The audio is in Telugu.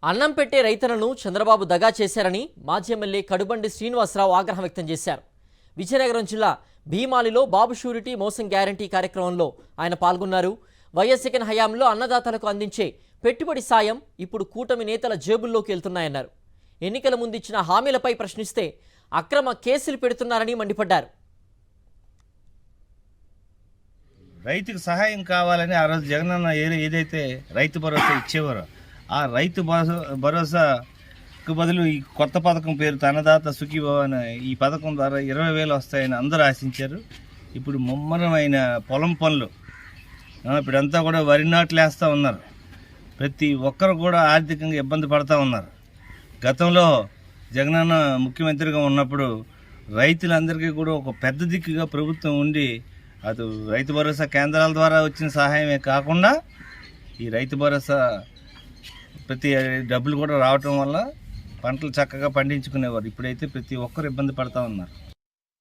అన్నం పెట్టే రైతులను చంద్రబాబు దగా చేశారని మాజీ ఎమ్మెల్యే కడుబండి శ్రీనివాసరావు ఆగ్రహం వ్యక్తం చేశారు. విజయనగరం జిల్లా భీమాలిలో బాబు షూరిటీ మోసం గ్యారంటీ కార్యక్రమంలో ఆయన పాల్గొన్నారు. వైఎస్ జగన్ హయాంలో అన్నదాతలకు అందించే పెట్టుబడి సాయం ఇప్పుడు కూటమి నేతల జేబుల్లోకి వెళ్తున్నాయన్నారు. ఎన్నికల ముందు ఇచ్చిన హామీలపై ప్రశ్నిస్తే అక్రమ కేసులు పెడుతున్నారని మండిపడ్డారు. రైతుకు సహాయం కావాలని ఆ రోజు జగనన్న ఏదైతే రైతు భరోసా ఇచ్చేవారో ఆ రైతు భరోసాకు బదులు ఈ కొత్త పథకం పేరుతో అన్నదాత సుఖీభవ ఈ పథకం ద్వారా 20,000 వస్తాయని అందరూ ఆశించారు. ఇప్పుడు ముమ్మరమైన పొలం పనులు ఇప్పుడంతా కూడా వరి నాట్లు వేస్తూ ఉన్నారు. ప్రతి ఒక్కరు కూడా ఆర్థికంగా ఇబ్బంది పడుతూ ఉన్నారు. గతంలో జగనన్న ముఖ్యమంత్రిగా ఉన్నప్పుడు రైతులందరికీ కూడా ఒక పెద్ద దిక్కుగా ప్రభుత్వం ఉండి అటు రైతు భరోసా కేంద్రాల ద్వారా వచ్చిన సహాయమే కాకుండా ఈ రైతు భరోసా ప్రతి డబ్బులు కూడా రావటం వల్ల పంటలు చక్కగా పండించుకునేవారు. ఇప్పుడైతే ప్రతి ఒక్కరు ఇబ్బంది పడుతూ ఉన్నారు.